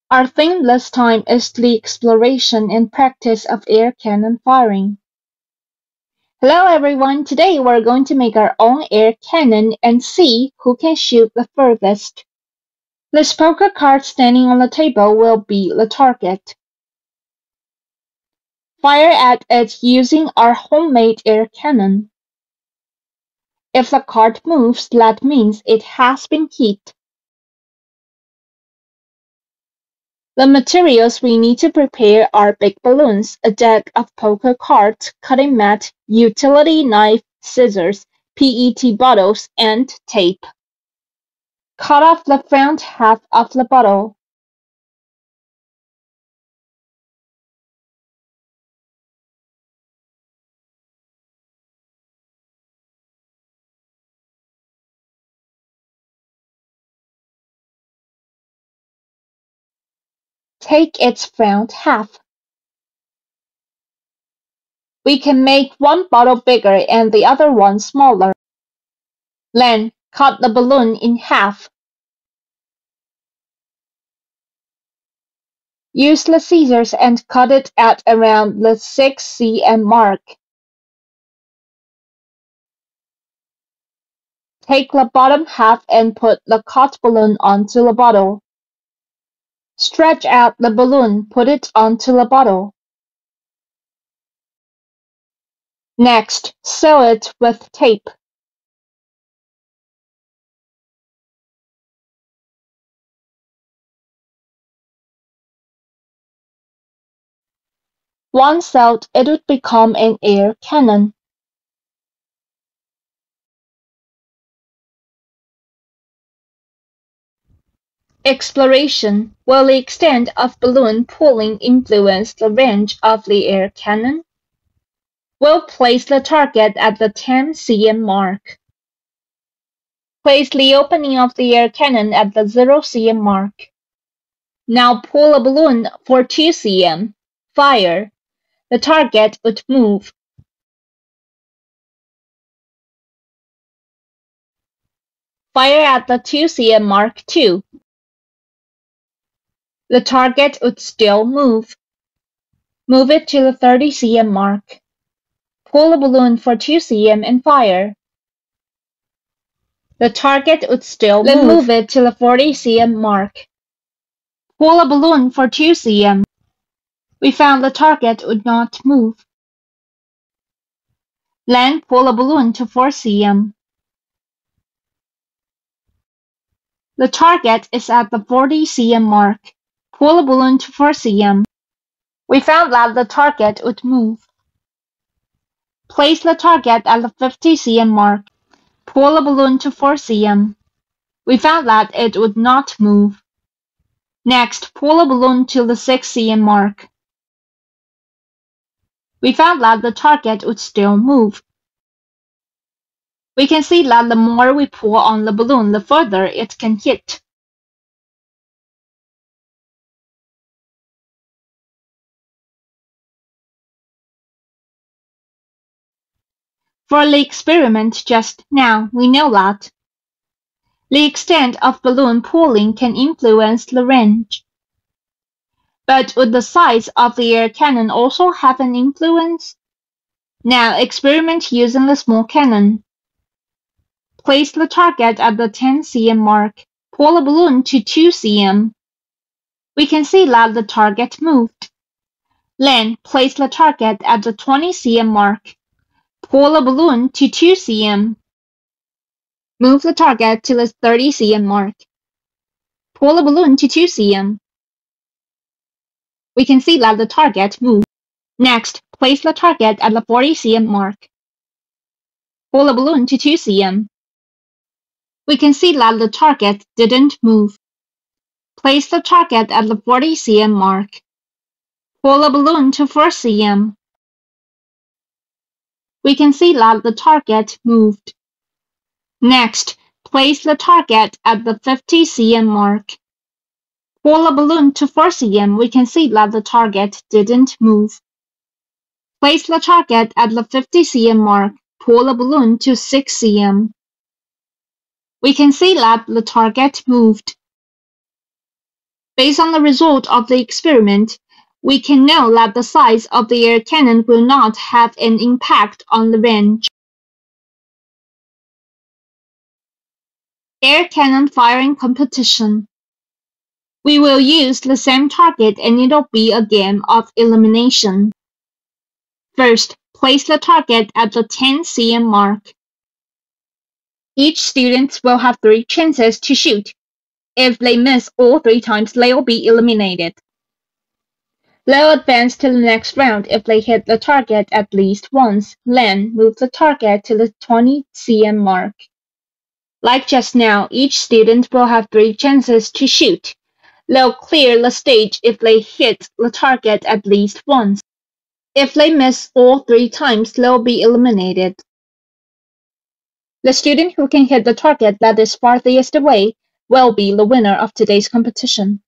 Our theme this time is the exploration and practice of air cannon firing. Hello everyone, today we're going to make our own air cannon and see who can shoot the furthest. This poker card standing on the table will be the target. Fire at it using our homemade air cannon. If the card moves, that means it has been hit. The materials we need to prepare are big balloons, a deck of poker cards, cutting mat, utility knife, scissors, PET bottles, and tape. Cut off the front half of the bottle. Take its front half. We can make one bottle bigger and the other one smaller. Then, cut the balloon in half. Use the scissors and cut it at around the 6 cm mark. Take the bottom half and put the cut balloon onto the bottle. Stretch out the balloon, put it onto the bottle. Next, seal it with tape. Once sealed, it would become an air cannon. Exploration. Will the extent of balloon pulling influence the range of the air cannon? We'll place the target at the 10 cm mark. Place the opening of the air cannon at the 0 cm mark. Now pull a balloon for 2 cm. Fire. The target would move. Fire at the 2 cm mark too. The target would still move. Move it to the 30 cm mark. Pull a balloon for 2 cm and fire. The target would still move. Then move it to the 40 cm mark. Pull a balloon for 2 cm. We found the target would not move. Then pull a balloon to 4 cm. The target is at the 40 cm mark. Pull a balloon to 4 cm. We found that the target would move. Place the target at the 50 cm mark. Pull a balloon to 4 cm. We found that it would not move. Next, pull a balloon to the 6 cm mark. We found that the target would still move. We can see that the more we pull on the balloon, the further it can hit. For the experiment just now, we know that the extent of balloon pulling can influence the range. But would the size of the air cannon also have an influence? Now experiment using the small cannon. Place the target at the 10 cm mark. Pull a balloon to 2 cm. We can see that the target moved. Then place the target at the 20 cm mark. Pull a balloon to 2 cm. Move the target to the 30 cm mark. Pull a balloon to 2 cm. We can see that the target moved. Next, place the target at the 40 cm mark. Pull a balloon to 2 cm. We can see that the target didn't move. Place the target at the 40 cm mark. Pull a balloon to 4 cm. We can see that the target moved. Next, place the target at the 50 cm mark. Pull a balloon to 4 cm. We can see that the target didn't move. Place the target at the 50 cm mark. Pull a balloon to 6 cm. We can see that the target moved. Based on the result of the experiment, we can know that the size of the air cannon will not have an impact on the range. Air cannon firing competition. We will use the same target and it'll be a game of elimination. First, place the target at the 10 cm mark. Each student will have 3 chances to shoot. If they miss all 3 times, they will be eliminated. They'll advance to the next round if they hit the target at least once, then move the target to the 20 cm mark. Like just now, each student will have 3 chances to shoot. They'll clear the stage if they hit the target at least once. If they miss all 3 times, they'll be eliminated. The student who can hit the target that is farthest away will be the winner of today's competition.